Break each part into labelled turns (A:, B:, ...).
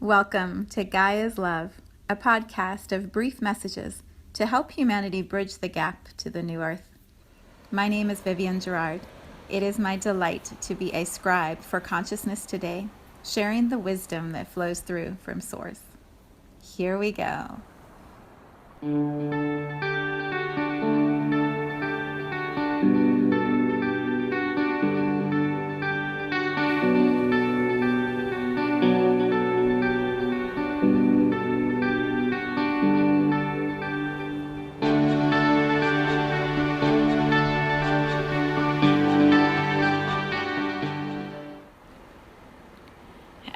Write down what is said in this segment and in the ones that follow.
A: Welcome to Gaia's Love, a podcast of brief messages to help humanity bridge the gap to the new earth. My name is Vivienne Gerard. It is my delight to be a scribe for consciousness today, sharing the wisdom that flows through from Source. Here we go.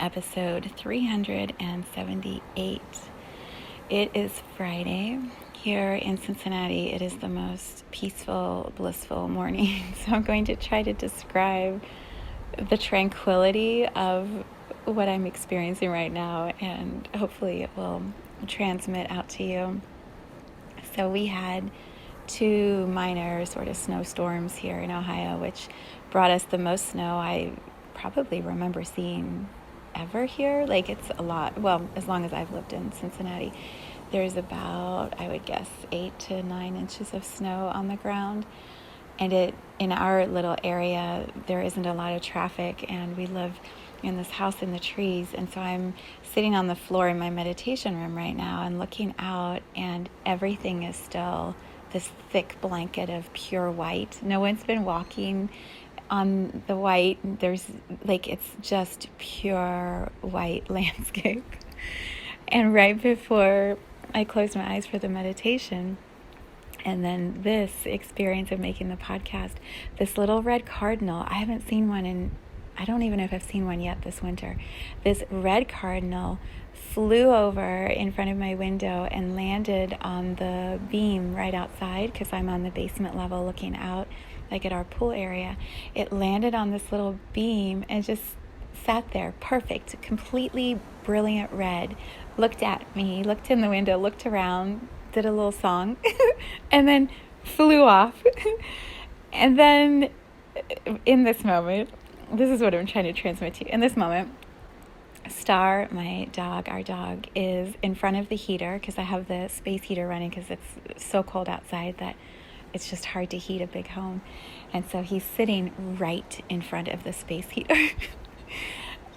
A: Episode 378. It is Friday. Here in Cincinnati, it is the most peaceful, blissful morning. So I'm going to try to describe the tranquility of what I'm experiencing right now, and hopefully it will transmit out to you. So we had two minor sort of snowstorms here in Ohio, which brought us the most snow I probably remember seeing ever here. Like, it's a lot. Well, as long as I've lived in Cincinnati, there's about, I would guess, 8 to 9 inches of snow on the ground. And in our little area, there isn't a lot of traffic, and we live in this house in the trees. And so I'm sitting on the floor in my meditation room right now and looking out, and everything is still this thick blanket of pure white. No one's been walking on the white. There's it's just pure white landscape. And right before I closed my eyes for the meditation, and then this experience of making the podcast, this little red cardinal, I haven't seen one I don't even know if I've seen one yet this winter. This red cardinal flew over in front of my window and landed on the beam right outside, because I'm on the basement level looking out like at our pool area. It landed on this little beam and just sat there, perfect, completely brilliant red, looked at me, looked in the window, looked around, did a little song, and then flew off. And then in this moment, this is what I'm trying to transmit to you. In this moment, Star, my dog, our dog, is in front of the heater, because I have the space heater running because it's so cold outside that it's just hard to heat a big home. And so he's sitting right in front of the space heater.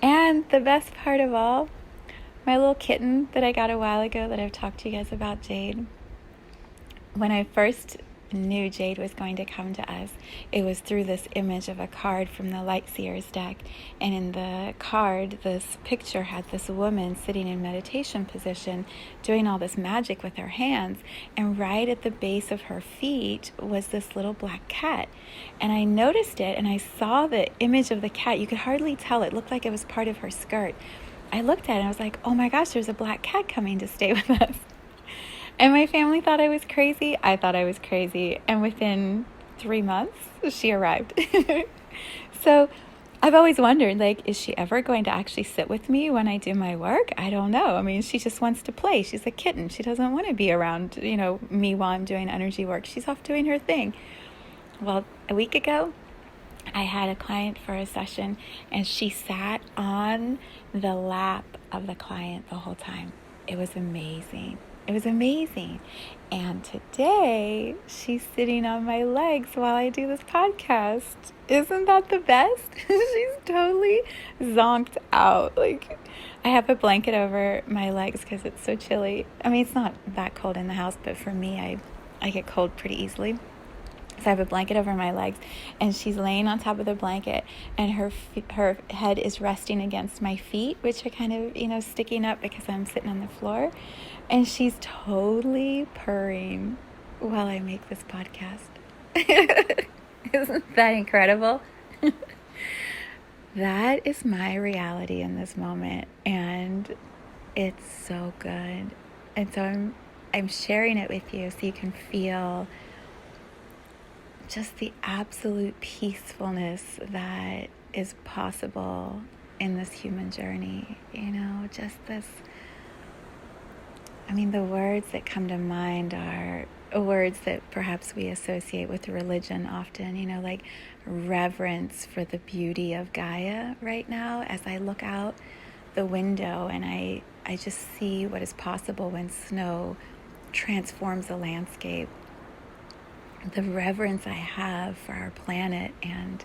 A: And the best part of all, my little kitten that I got a while ago that I've talked to you guys about, Jade, when I first knew Jade was going to come to us, it was through this image of a card from the Lightseers deck. And in the card, this picture had this woman sitting in meditation position doing all this magic with her hands, and right at the base of her feet was this little black cat. And I noticed it, and I saw the image of the cat. You could hardly tell. It looked like it was part of her skirt. I looked at it and I was like, oh my gosh, there's a black cat coming to stay with us. And my family thought I was crazy. I thought I was crazy. And within 3 months, she arrived. So I've always wondered, is she ever going to actually sit with me when I do my work? I don't know. I mean, she just wants to play. She's a kitten. She doesn't want to be around, me while I'm doing energy work. She's off doing her thing. Well, a week ago, I had a client for a session, and she sat on the lap of the client the whole time. It was amazing. It was amazing. And today, she's sitting on my legs while I do this podcast. Isn't that the best? She's totally zonked out. I have a blanket over my legs because it's so chilly. I mean, it's not that cold in the house, but for me, I get cold pretty easily. So I have a blanket over my legs, and she's laying on top of the blanket, and her head is resting against my feet, which are kind of, sticking up because I'm sitting on the floor. And she's totally purring while I make this podcast. Isn't that incredible? That is my reality in this moment, and it's so good. And so I'm sharing it with you so you can feel just the absolute peacefulness that is possible in this human journey. Just this. I mean, the words that come to mind are words that perhaps we associate with religion often, like reverence for the beauty of Gaia right now. As I look out the window, and I just see what is possible when snow transforms a landscape. The reverence I have for our planet and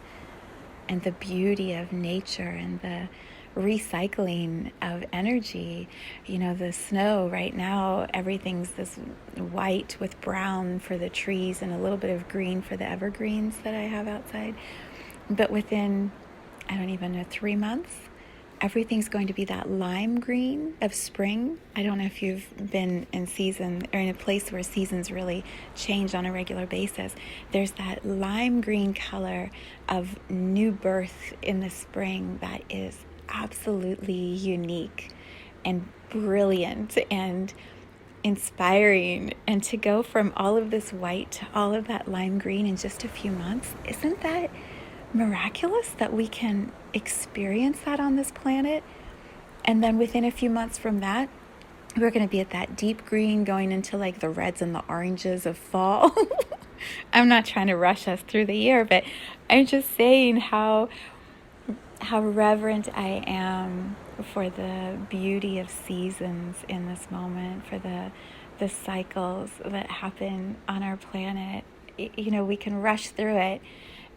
A: the beauty of nature and the recycling of energy. The snow right now, everything's this white with brown for the trees and a little bit of green for the evergreens that I have outside. But within, I don't even know, 3 months, everything's going to be that lime green of spring. I don't know if you've been in season or in a place where seasons really change on a regular basis. There's that lime green color of new birth in the spring that is absolutely unique and brilliant and inspiring. And to go from all of this white to all of that lime green in just a few months, isn't that miraculous that we can experience that on this planet? And then within a few months from that, we're going to be at that deep green going into like the reds and the oranges of fall. I'm not trying to rush us through the year, but I'm just saying how reverent I am for the beauty of seasons in this moment, for the cycles that happen on our planet. We can rush through it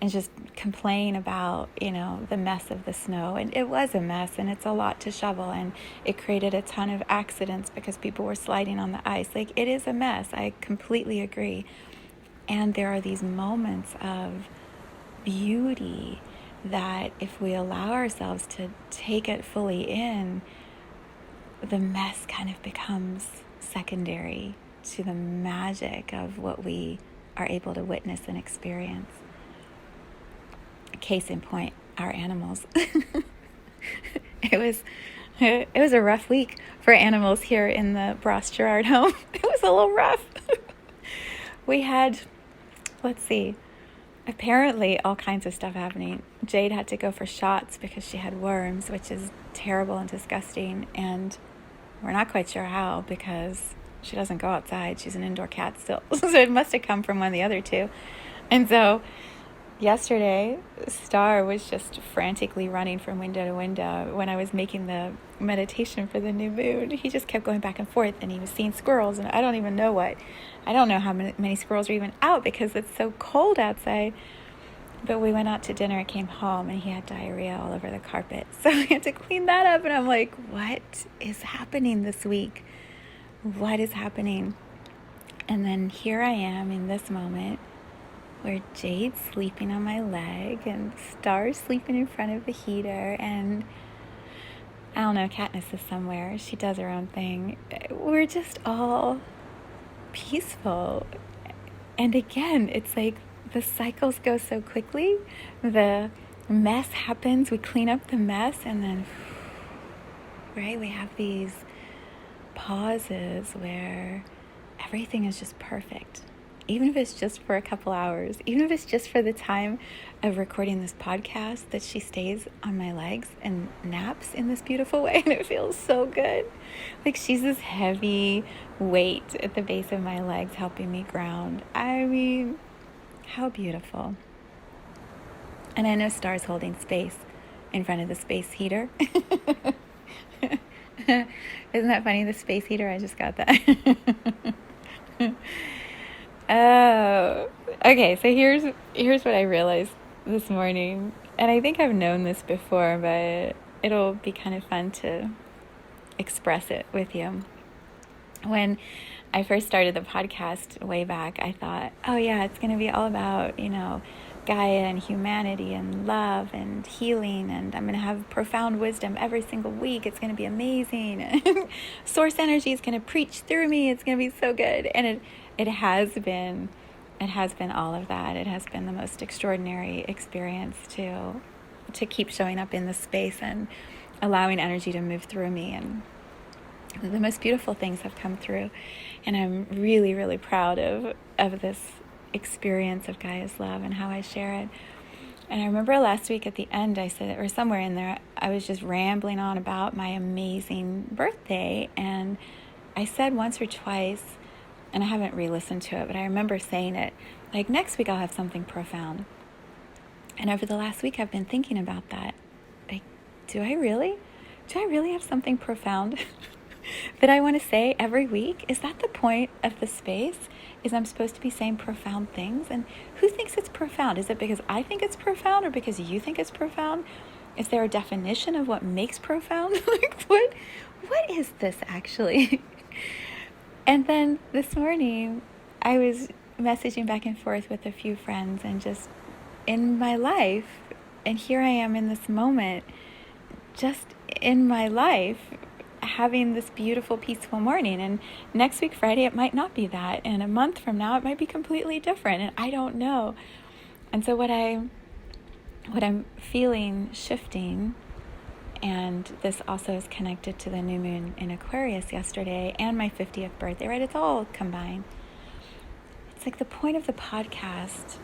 A: and just complain about, the mess of the snow. And it was a mess, and it's a lot to shovel, and it created a ton of accidents because people were sliding on the ice. Like, it is a mess. I completely agree. And there are these moments of beauty that if we allow ourselves to take it fully in, the mess kind of becomes secondary to the magic of what we are able to witness and experience. Case in point, our animals. It was a rough week for animals here in the Vivienne Gerard home. It was a little rough. We had, let's see, apparently all kinds of stuff happening. Jade had to go for shots because she had worms, which is terrible and disgusting, and we're not quite sure how because she doesn't go outside. She's an indoor cat still. So it must have come from one of the other two. And so yesterday, Star was just frantically running from window to window when I was making the meditation for the new moon. He just kept going back and forth, and he was seeing squirrels, and I don't know how many squirrels are even out because it's so cold outside. But we went out to dinner and came home, and he had diarrhea all over the carpet. So we had to clean that up, and I'm like, what is happening this week? What is happening? And then here I am in this moment where Jade's sleeping on my leg and Star's sleeping in front of the heater, and I don't know, Katniss is somewhere. She does her own thing. We're just all peaceful. And again, it's like the cycles go so quickly. The mess happens, we clean up the mess, and then, right, we have these pauses where everything is just perfect. Even if it's just for a couple hours, even if it's just for the time of recording this podcast, that she stays on my legs and naps in this beautiful way, and it feels so good. Like she's this heavy weight at the base of my legs helping me ground. I mean, how beautiful. And I know Star's holding space in front of the space heater. Isn't that funny? The space heater, I just got that. Oh, okay. So here's what I realized this morning, and I think I've known this before, but it'll be kind of fun to express it with you. When I first started the podcast way back, I thought, oh yeah, it's going to be all about, Gaia and humanity and love and healing, and I'm going to have profound wisdom every single week. It's going to be amazing. Source energy is going to preach through me. It's going to be so good. And it has been all of that. It has been the most extraordinary experience to keep showing up in this space and allowing energy to move through me, and the most beautiful things have come through, and I'm really, really proud of this experience of Gaia's love and how I share it. And I remember last week at the end I said, or somewhere in there, I was just rambling on about my amazing birthday, and I said once or twice, and I haven't re-listened to it, but I remember saying it, like, next week I'll have something profound. And over the last week I've been thinking about that. Like, do I really? do I really have something profound that I want to say every week? Is that the point of the space? Is I'm supposed to be saying profound things? And who thinks it's profound? Is it because I think it's profound or because you think it's profound? Is there a definition of what makes profound? Like, what is this actually? And then this morning, I was messaging back and forth with a few friends and just in my life, and here I am in this moment, just in my life, having this beautiful, peaceful morning. And next week, Friday, it might not be that. And a month from now, it might be completely different. And I don't know. And so what I'm feeling shifting, and this also is connected to the new moon in Aquarius yesterday and my 50th birthday, right? It's all combined. It's like the point of the podcast,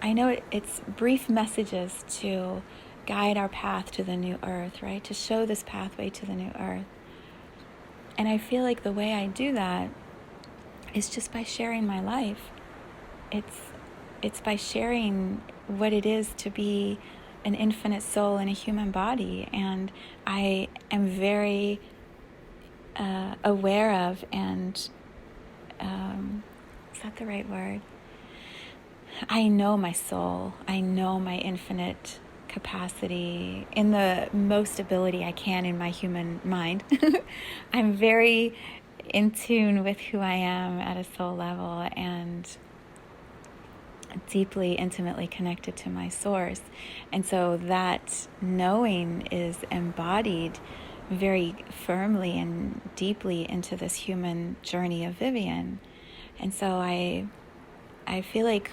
A: I know it's brief messages to guide our path to the new earth, right? To show this pathway to the new earth. And I feel like the way I do that is just by sharing my life. It's by sharing what it is to be an infinite soul in a human body. And I am very aware of and, is that the right word? I know my soul. I know my infinite capacity in the most ability I can in my human mind. I'm very in tune with who I am at a soul level and deeply, intimately connected to my source. And so that knowing is embodied very firmly and deeply into this human journey of Vivienne. And so I feel like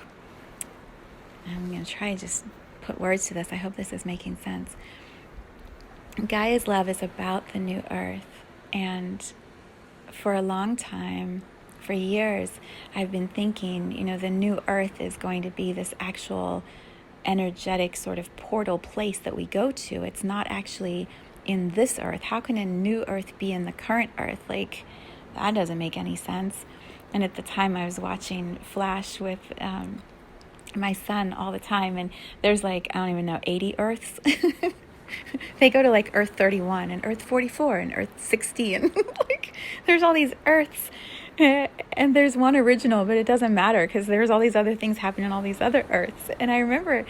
A: I'm going to try to just put words to this. I hope this is making sense. Gaia's love is about the new earth. And for a long time, for years, I've been thinking, the new earth is going to be this actual energetic sort of portal place that we go to. It's not actually in this earth. How can a new earth be in the current earth? Like, that doesn't make any sense. And at the time, I was watching Flash with my son all the time, and there's like, I don't even know, 80 Earths. They go to like Earth 31 and Earth 44 and Earth 60, and like there's all these Earths, and there's one original, but it doesn't matter because there's all these other things happening on all these other Earths. And I remember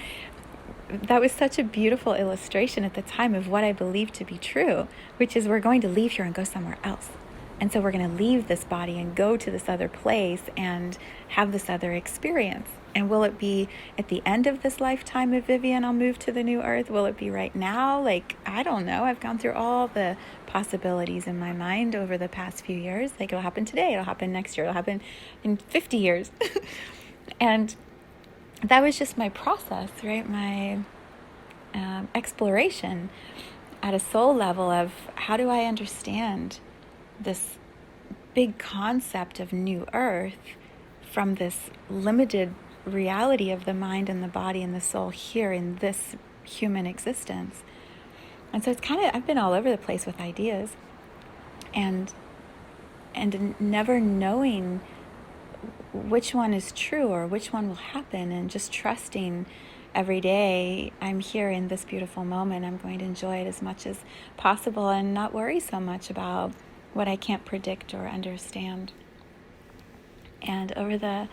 A: that was such a beautiful illustration at the time of what I believed to be true, which is we're going to leave here and go somewhere else. And so we're going to leave this body and go to this other place and have this other experience. And will it be at the end of this lifetime of Vivienne, I'll move to the new earth? Will it be right now? Like, I don't know. I've gone through all the possibilities in my mind over the past few years. Like, it'll happen today. It'll happen next year. It'll happen in 50 years. And that was just my process, right? My exploration at a soul level of how do I understand this big concept of new earth from this limited reality of the mind and the body and the soul here in this human existence. And so it's I've been all over the place with ideas and never knowing which one is true or which one will happen, and just trusting every day I'm here in this beautiful moment. I'm going to enjoy it as much as possible and not worry so much about what I can't predict or understand. And over the,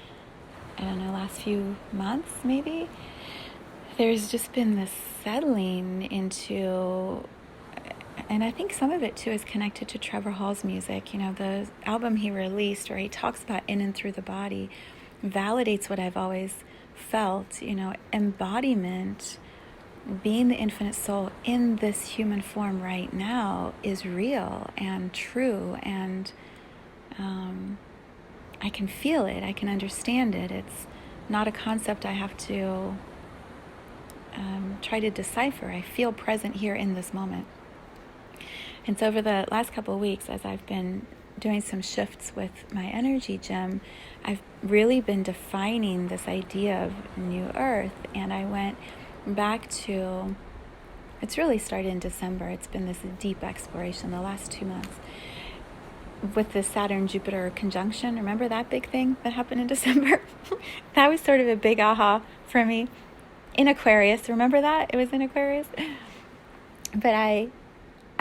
A: last few months maybe, there's just been this settling into, and I think some of it too is connected to Trevor Hall's music. The album he released where he talks about in and through the body validates what I've always felt, embodiment, being the infinite soul in this human form right now is real and true, and I can feel it, I can understand it. It's not a concept I have to try to decipher. I feel present here in this moment. And so over the last couple of weeks, as I've been doing some shifts with my energy gym, I've really been defining this idea of new earth. And I went back to, it's really started in December. It's been this deep exploration the last 2 months with the Saturn-Jupiter conjunction. Remember that big thing that happened in December? That was sort of a big aha for me. In Aquarius, remember that? It was in Aquarius. But I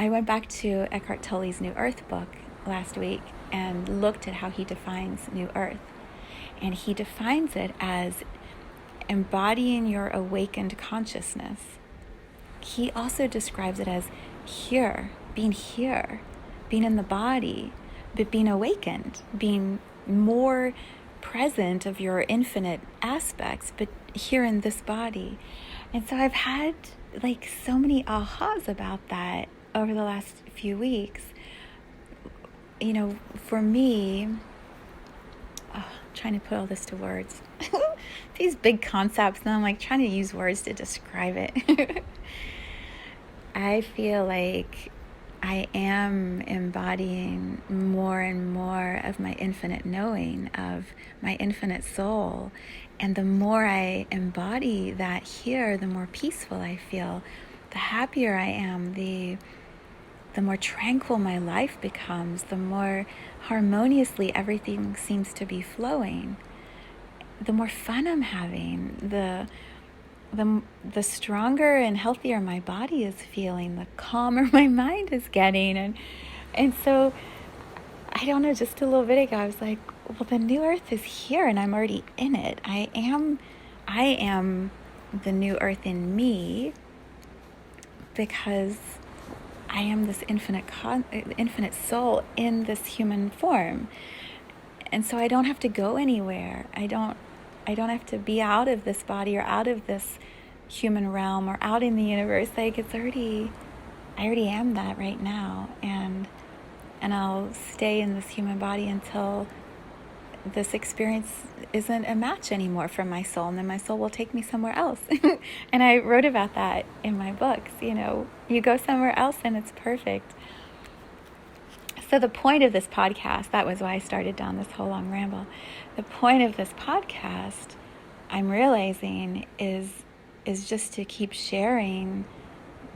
A: I went back to Eckhart Tolle's New Earth book last week and looked at how he defines New Earth. And he defines it as embodying your awakened consciousness. He also describes it as here, being in the body, but being awakened, being more present of your infinite aspects, but here in this body. And so I've had like so many ahas about that over the last few weeks. You know, for me, trying to put all this to words. These big concepts, and I'm like trying to use words to describe it. I feel like I am embodying more and more of my infinite knowing, of my infinite soul. And the more I embody that here, the more peaceful I feel, the happier I am, the more tranquil my life becomes, the more harmoniously everything seems to be flowing, the more fun I'm having, the stronger and healthier my body is feeling, the calmer my mind is getting. And so, I don't know, just a little bit ago, I was like, well, the new earth is here and I'm already in it. I am the new earth in me because I am this infinite soul in this human form. And so I don't have to go anywhere. I don't have to be out of this body or out of this human realm or out in the universe. Like I already am that right now. And I'll stay in this human body until this experience isn't a match anymore for my soul, and then my soul will take me somewhere else. And I wrote about that in my books. You know, you go somewhere else and it's perfect. So the point of this podcast, that was why I started down this whole long ramble. The point of this podcast, I'm realizing, is just to keep sharing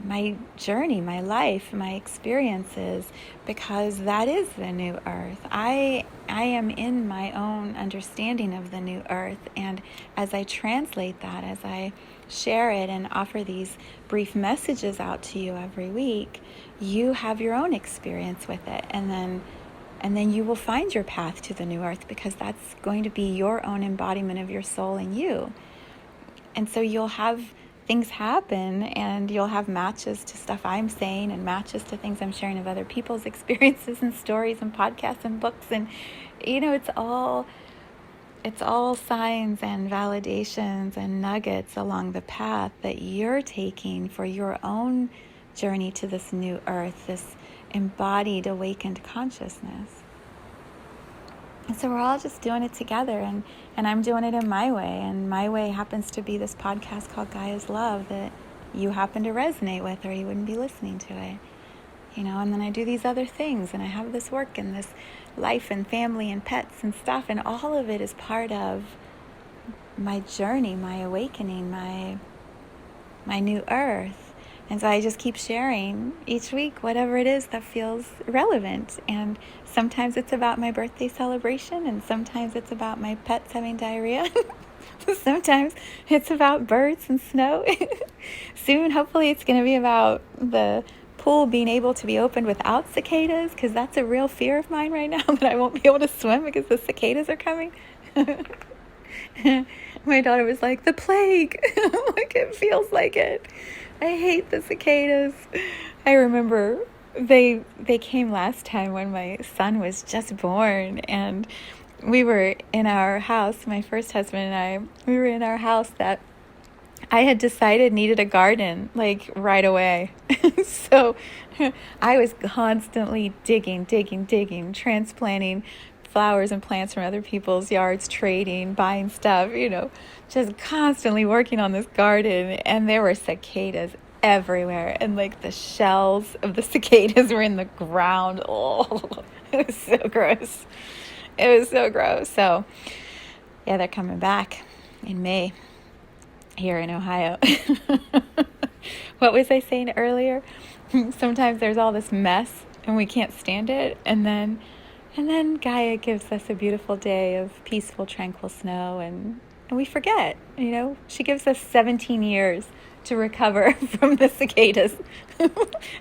A: my journey, my life, my experiences, because that is the new earth. I am in my own understanding of the new earth, and as I translate that, as I share it and offer these brief messages out to you every week, you have your own experience with it, and then you will find your path to the new earth, because that's going to be your own embodiment of your soul in you. And so you'll have things happen, and you'll have matches to stuff I'm saying and matches to things I'm sharing of other people's experiences and stories and podcasts and books. And, you know, it's all signs and validations and nuggets along the path that you're taking for your own journey to this new earth, this embodied, awakened consciousness. And so we're all just doing it together, and I'm doing it in my way, and my way happens to be this podcast called Gaia's Love that you happen to resonate with, or you wouldn't be listening to it, you know. And then I do these other things, and I have this work and this life and family and pets and stuff, and all of it is part of my journey, my awakening, my new earth. And so I just keep sharing each week whatever it is that feels relevant. And sometimes it's about my birthday celebration, and sometimes it's about my pets having diarrhea. Sometimes it's about birds and snow. Soon, hopefully, it's going to be about the pool being able to be opened without cicadas, because that's a real fear of mine right now, that I won't be able to swim because the cicadas are coming. My daughter was like, the plague. Like, it feels like it. I hate the cicadas. I remember they came last time when my son was just born, and we were in our house, my first husband and I, we were in our house that I had decided needed a garden, like, right away. So I was constantly digging, transplanting flowers and plants from other people's yards, trading, buying stuff, you know, just constantly working on this garden. And there were cicadas everywhere, and like the shells of the cicadas were in the ground. Oh, it was so gross. It was so gross. So yeah, they're coming back in May here in Ohio. What was I saying earlier? Sometimes there's all this mess and we can't stand it, and then Gaia gives us a beautiful day of peaceful, tranquil snow, and we forget, you know. She gives us 17 years to recover from the cicadas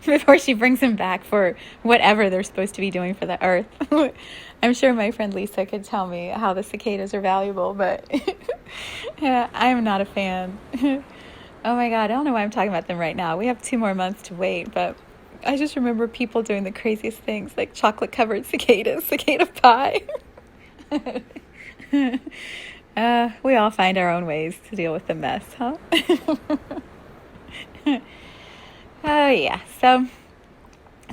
A: before she brings him back for whatever they're supposed to be doing for the earth. I'm sure my friend Lisa could tell me how the cicadas are valuable, but yeah, I'm not a fan. Oh my God, I don't know why I'm talking about them right now. We have 2 more months to wait, but I just remember people doing the craziest things, like chocolate-covered cicadas, cicada pie. We all find our own ways to deal with the mess, huh? Oh yeah, so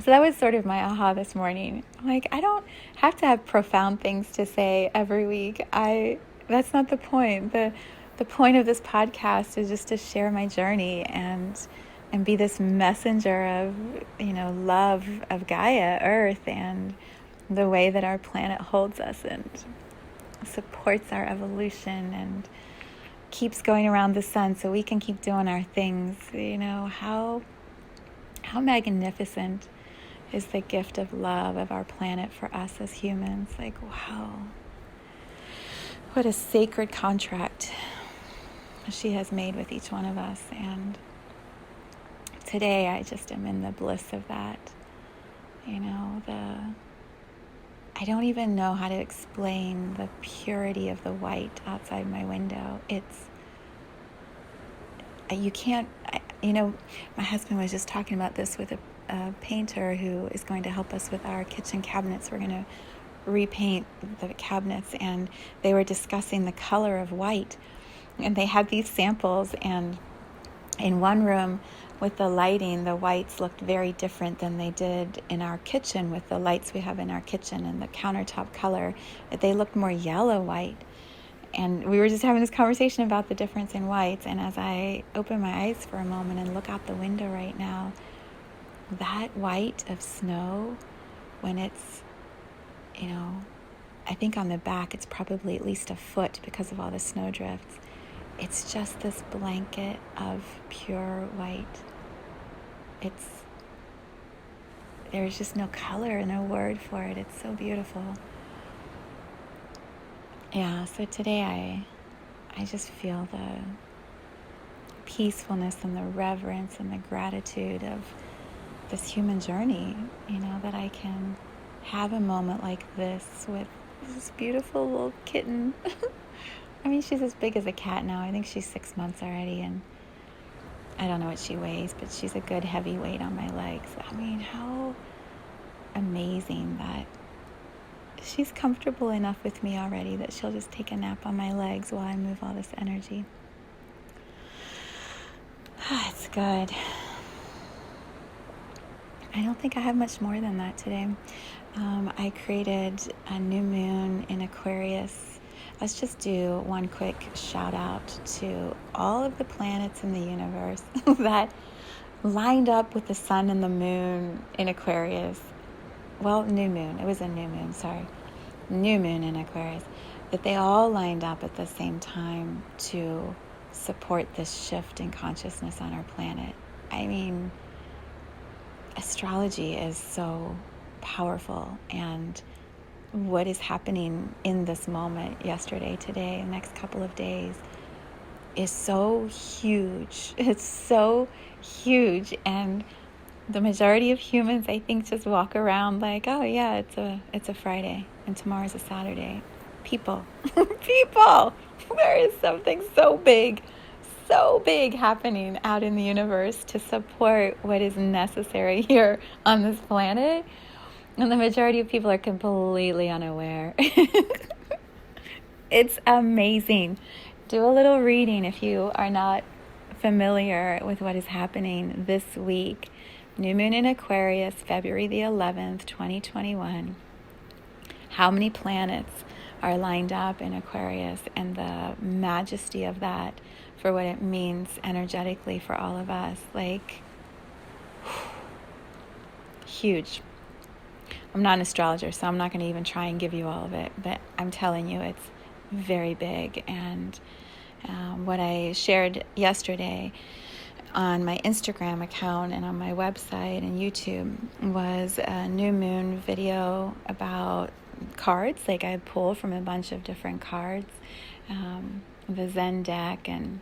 A: that was sort of my aha this morning. Like, I don't have to have profound things to say every week. That's not the point. The point of this podcast is just to share my journey and be this messenger of, love of Gaia, Earth, and the way that our planet holds us and supports our evolution and keeps going around the sun so we can keep doing our things. How magnificent is the gift of love of our planet for us as humans. Like, wow, what a sacred contract she has made with each one of us. And today I just am in the bliss of that. I don't even know how to explain the purity of the white outside my window. My husband was just talking about this with a painter who is going to help us with our kitchen cabinets. We're going to repaint the cabinets, and they were discussing the color of white. And they had these samples, and in one room with the lighting, the whites looked very different than they did in our kitchen with the lights we have in our kitchen and the countertop color. They looked more yellow white. And we were just having this conversation about the difference in whites. And as I open my eyes for a moment and look out the window right now, that white of snow, when it's, I think on the back it's probably at least a foot because of all the snow drifts. It's just this blanket of pure white. There's just no color, no word for it. It's so beautiful. Yeah, so today I just feel the peacefulness and the reverence and the gratitude of this human journey, that I can have a moment like this with this beautiful little kitten. I mean, she's as big as a cat now. I think she's 6 months already, and I don't know what she weighs, but she's a good heavy weight on my legs. I mean, how amazing that she's comfortable enough with me already that she'll just take a nap on my legs while I move all this energy. It's good. I don't think I have much more than that today. I created a new moon in Aquarius. Let's just do one quick shout out to all of the planets in the universe that lined up with the sun and the moon in Aquarius. Well, new moon. It was a new moon, sorry. New moon in Aquarius. That they all lined up at the same time to support this shift in consciousness on our planet. I mean, astrology is so powerful, and what is happening in this moment, yesterday, today, the next couple of days, is so huge. It's so huge, and the majority of humans, I think, just walk around like, oh yeah, it's a Friday and tomorrow's a Saturday. People, there is something so big happening out in the universe to support what is necessary here on this planet. And the majority of people are completely unaware. It's amazing. Do a little reading if you are not familiar with what is happening this week. New moon in Aquarius, February the 11th, 2021. How many planets are lined up in Aquarius, and the majesty of that for what it means energetically for all of us. Like, huge. I'm not an astrologer, so I'm not going to even try and give you all of it, but I'm telling you, it's very big. And what I shared yesterday on my Instagram account and on my website and YouTube was a new moon video about cards. Like, I pull from a bunch of different cards, the Zen deck, and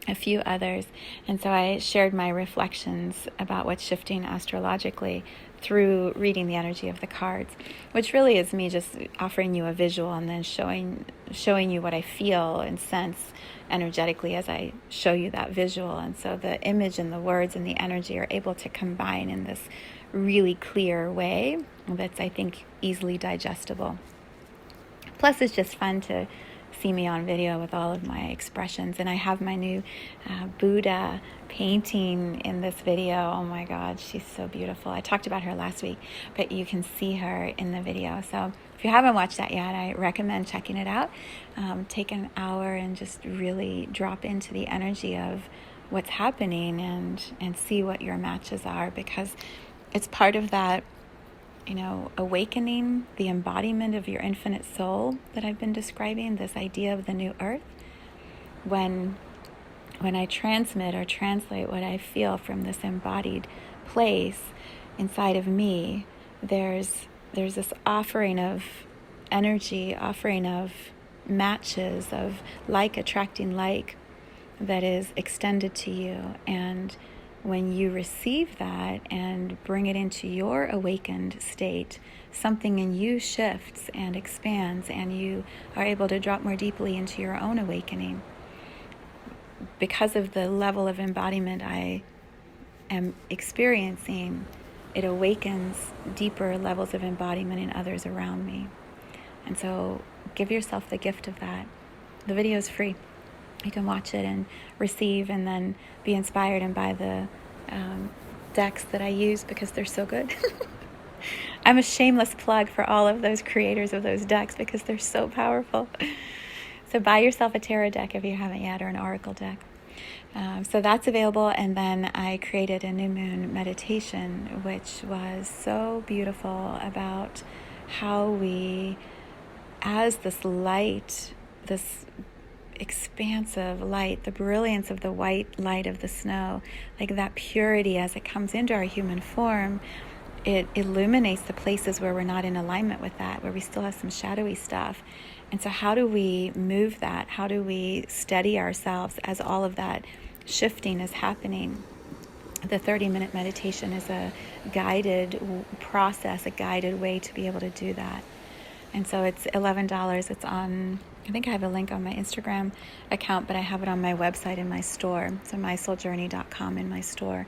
A: a few others. And so I shared my reflections about what's shifting astrologically through reading the energy of the cards, which really is me just offering you a visual and then showing you what I feel and sense energetically as I show you that visual. And so the image and the words and the energy are able to combine in this really clear way that's, I think, easily digestible. Plus, it's just fun to see me on video with all of my expressions. And I have my new Buddha painting in this video. Oh my God, she's so beautiful. I talked about her last week, but you can see her in the video. So if you haven't watched that yet, I recommend checking it out. Take an hour and just really drop into the energy of what's happening and see what your matches are, because it's part of that, awakening, the embodiment of your infinite soul that I've been describing, this idea of the new earth. When I transmit or translate what I feel from this embodied place inside of me, there's this offering of energy, offering of matches, of like attracting like, that is extended to you. And when you receive that and bring it into your awakened state, something in you shifts and expands, and you are able to drop more deeply into your own awakening. Because of the level of embodiment I am experiencing, it awakens deeper levels of embodiment in others around me. And so give yourself the gift of that. The video is free. You can watch it and receive, and then be inspired and buy the decks that I use because they're so good. I'm a shameless plug for all of those creators of those decks because they're so powerful. So buy yourself a tarot deck if you haven't yet, or an oracle deck. So that's available. And then I created a new moon meditation, which was so beautiful, about how we, as this light, this expansive light, the brilliance of the white light of the snow, like that purity as it comes into our human form, it illuminates the places where we're not in alignment with that, where we still have some shadowy stuff. And so how do we move that? How do we steady ourselves as all of that shifting is happening? The 30-minute meditation is a guided process, a guided way to be able to do that. And so it's $11. It's on, I think I have a link on my Instagram account, but I have it on my website in my store. So mysouljourney.com in my store.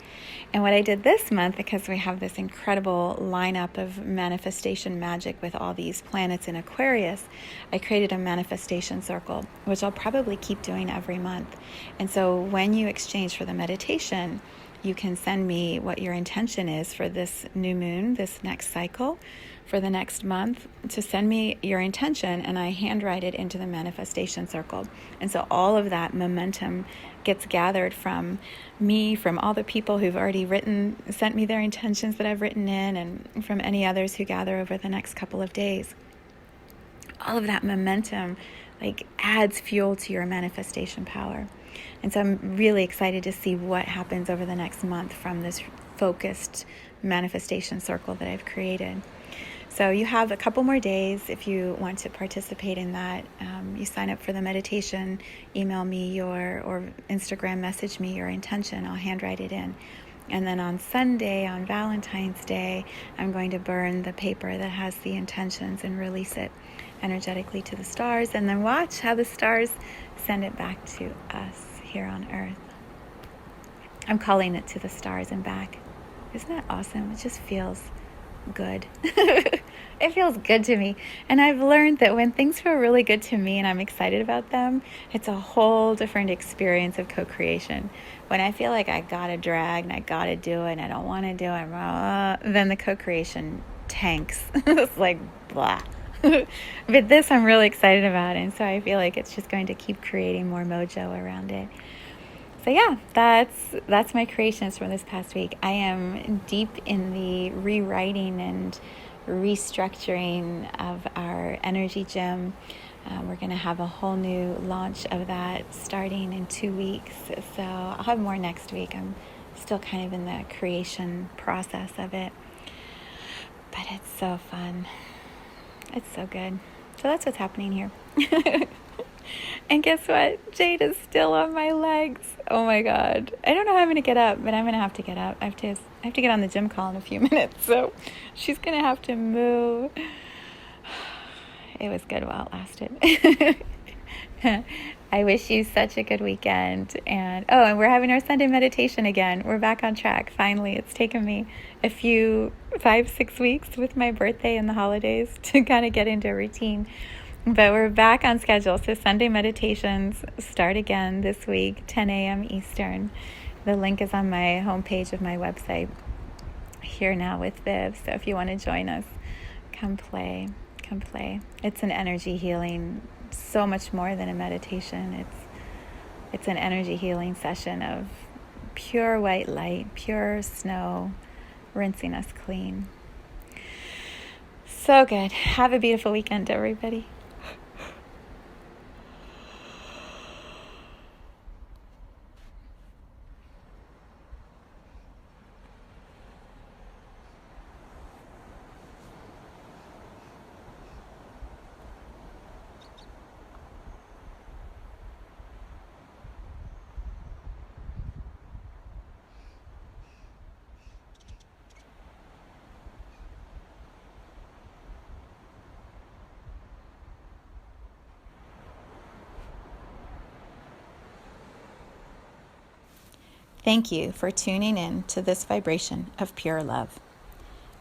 A: And what I did this month, because we have this incredible lineup of manifestation magic with all these planets in Aquarius, I created a manifestation circle, which I'll probably keep doing every month. And so when you exchange for the meditation, you can send me what your intention is for this new moon, this next cycle, for the next month, to send me your intention, and I handwrite it into the manifestation circle. And so all of that momentum gets gathered from me, from all the people who've already sent me their intentions that I've written in, and from any others who gather over the next couple of days. All of that momentum adds fuel to your manifestation power. And so I'm really excited to see what happens over the next month from this focused manifestation circle that I've created. So you have a couple more days if you want to participate in that. You sign up for the meditation, email me or Instagram message me your intention. I'll handwrite it in. And then on Sunday, on Valentine's Day, I'm going to burn the paper that has the intentions and release it energetically to the stars, and then watch how the stars send it back to us here on Earth. I'm calling it to the stars and back. Isn't that awesome? It just feels good. It feels good to me. And I've learned that when things feel really good to me and I'm excited about them, it's a whole different experience of co-creation. When I feel like I gotta drag and I gotta do it and I don't want to do it, then the co-creation tanks. It's like blah. But this I'm really excited about, and so I feel like it's just going to keep creating more mojo around it. So yeah, that's my creations from this past week. I am deep in the rewriting and restructuring of our energy gym. We're going to have a whole new launch of that starting in 2 weeks. So I'll have more next week. I'm still kind of in the creation process of it. But it's so fun. It's so good. So that's what's happening here. And guess what? Jade is still on my legs. Oh my God. I don't know how I'm going to get up, but I'm going to have to get up. I have to get on the gym call in a few minutes. So she's going to have to move. It was good while it lasted. I wish you such a good weekend. And we're having our Sunday meditation again. We're back on track. Finally, it's taken me a few 5-6 weeks with my birthday and the holidays to kind of get into a routine. But we're back on schedule. So Sunday meditations start again this week, 10 a.m. Eastern. The link is on my homepage of my website, Here Now with Viv. So if you want to join us, come play. It's an energy healing, so much more than a meditation. It's an energy healing session of pure white light, pure snow, rinsing us clean. So good. Have a beautiful weekend, everybody. Thank you for tuning in to this vibration of pure love.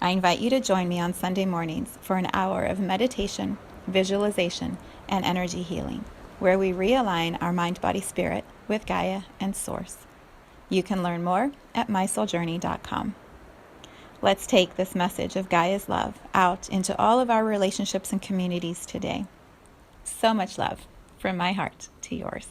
A: I invite you to join me on Sunday mornings for an hour of meditation, visualization, and energy healing, where we realign our mind, body, spirit with Gaia and Source. You can learn more at mysouljourney.com. Let's take this message of Gaia's love out into all of our relationships and communities today. So much love from my heart to yours.